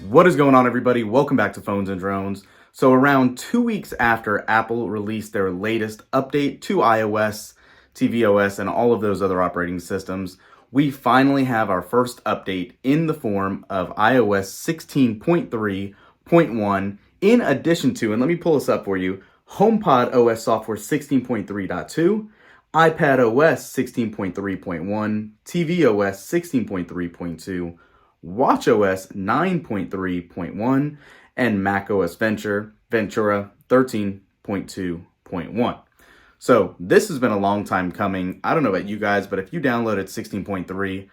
What is going on, everybody? Welcome back to Phones and Drones. So around 2 weeks after Apple released their latest update to iOS, tvOS, and all of those other operating systems, we finally have our first update in the form of iOS 16.3.1, in addition to, and let me pull this up for you, HomePod OS software 16.3.2, iPad OS 16.3.1, tvOS 16.3.2, watchOS 9.3.1, and macOS Ventura 13.2.1. So this has been a long time coming. I don't know about you guys, but if you downloaded 16.3,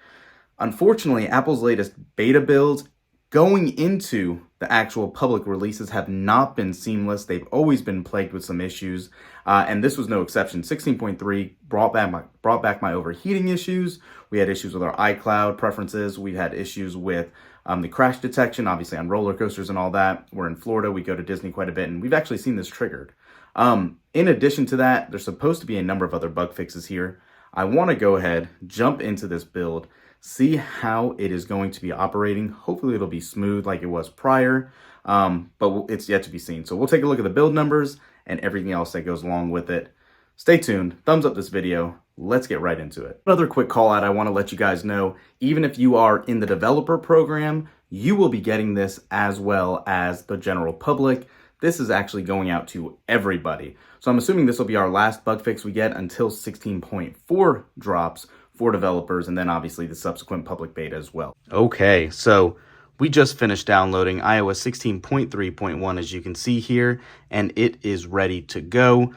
unfortunately, Apple's latest beta builds going into the actual public releases have not been seamless. They've always been plagued with some issues, and this was no exception. 16.3 brought back my overheating issues. We had issues with our iCloud preferences. We had issues with the crash detection, obviously on roller coasters and all that. We're in Florida. We go to Disney quite a bit, and we've actually seen this triggered. In addition to that, there's supposed to be a number of other bug fixes here. I want to go ahead, jump into this build, see how it is going to be operating. Hopefully it'll be smooth like it was prior, but it's yet to be seen. So we'll take a look at the build numbers and everything else that goes along with it. Stay tuned, thumbs up this video, let's get right into it. Another quick call out I want to let you guys know, even if you are in the developer program, you will be getting this as well as the general public. This is actually going out to everybody. So I'm assuming this will be our last bug fix we get until 16.4 drops for developers, and then obviously the subsequent public beta as well. Okay, so we just finished downloading iOS 16.3.1, as you can see here, and it is ready to go.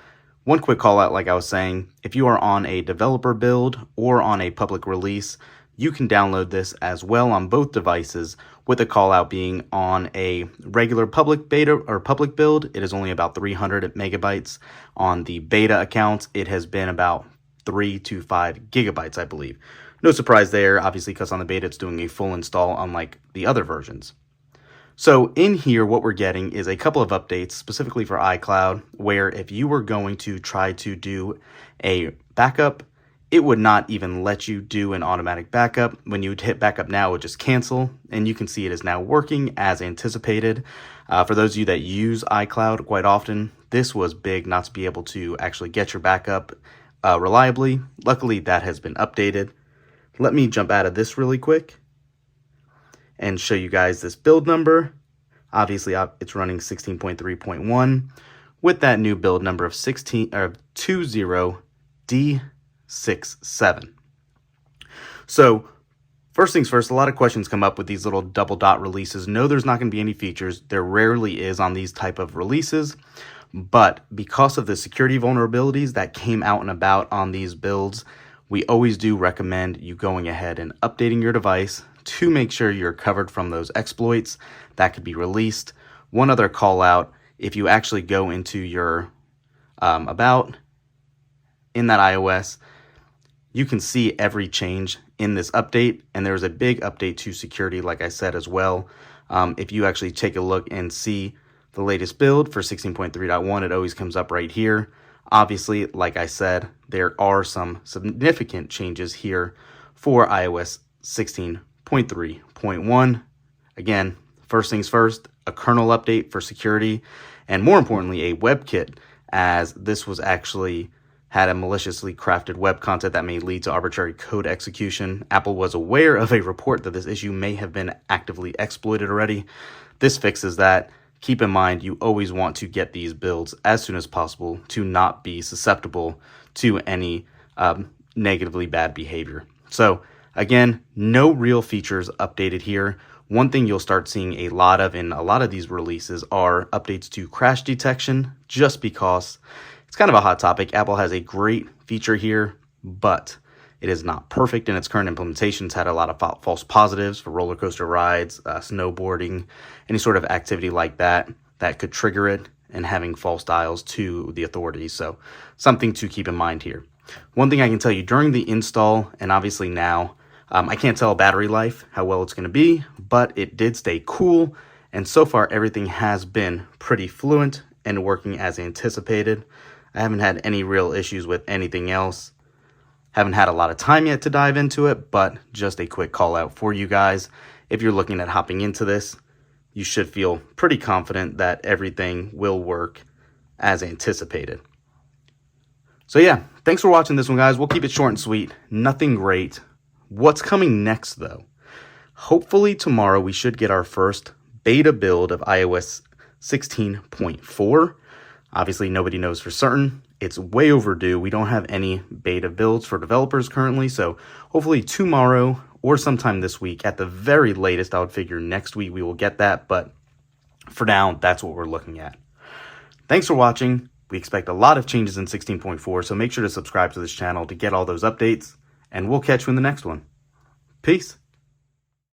One quick call out, like I was saying, if you are on a developer build or on a public release, you can download this as well on both devices, with the call out being on a regular public beta or public build. It is only about 300 megabytes. On the beta accounts, it has been about 3 to 5 gigabytes, I believe. No surprise there, obviously, because on the beta it's doing a full install, unlike the other versions. So in here, what we're getting is a couple of updates specifically for iCloud, where if you were going to try to do a backup, it would not even let you do an automatic backup. When you hit backup now, it would just cancel, and you can see it is now working as anticipated. For those of you that use iCloud quite often, this was big not to be able to actually get your backup reliably. Luckily, that has been updated. Let me jump out of this really quick and show you guys this build number. Obviously, it's running 16.3.1 with that new build number of 20D67. So first things first, a lot of questions come up with these little double dot releases. No, there's not going to be any features. There rarely is on these type of releases. But because of the security vulnerabilities that came out and about on these builds, we always do recommend you going ahead and updating your device to make sure you're covered from those exploits that could be released. One other call out, if you actually go into your about in that iOS, you can see every change in this update, and there's a big update to security, like I said as well. If you actually take a look and see the latest build for 16.3.1, it always comes up right here. Obviously, like I said, there are some significant changes here for iOS 16.3.1. Again, first things first, a kernel update for security, and more importantly, a WebKit, as this was actually had a maliciously crafted web content that may lead to arbitrary code execution. Apple was aware of a report that this issue may have been actively exploited already. This fixes that. Keep in mind, you always want to get these builds as soon as possible to not be susceptible to any negatively bad behavior. So again, no real features updated here. One thing you'll start seeing a lot of in a lot of these releases are updates to crash detection, just because it's kind of a hot topic. Apple has a great feature here, but it is not perfect in its current implementation. It's had a lot of false positives for roller coaster rides, snowboarding, any sort of activity like that that could trigger it, and having false dials to the authorities. So something to keep in mind here. One thing I can tell you during the install, and obviously now, I can't tell battery life, how well it's going to be, but it did stay cool. And so far, everything has been pretty fluent and working as anticipated. I haven't had any real issues with anything else. Haven't had a lot of time yet to dive into it, but just a quick call out for you guys. If you're looking at hopping into this, you should feel pretty confident that everything will work as anticipated. So yeah, thanks for watching this one, guys. We'll keep it short and sweet. Nothing great. What's coming next, though? Hopefully tomorrow we should get our first beta build of iOS 16.4. Obviously, nobody knows for certain. It's way overdue. We don't have any beta builds for developers currently, so hopefully tomorrow or sometime this week, at the very latest, I would figure next week we will get that, but for now, that's what we're looking at. Thanks for watching. We expect a lot of changes in 16.4, so make sure to subscribe to this channel to get all those updates, and we'll catch you in the next one. Peace.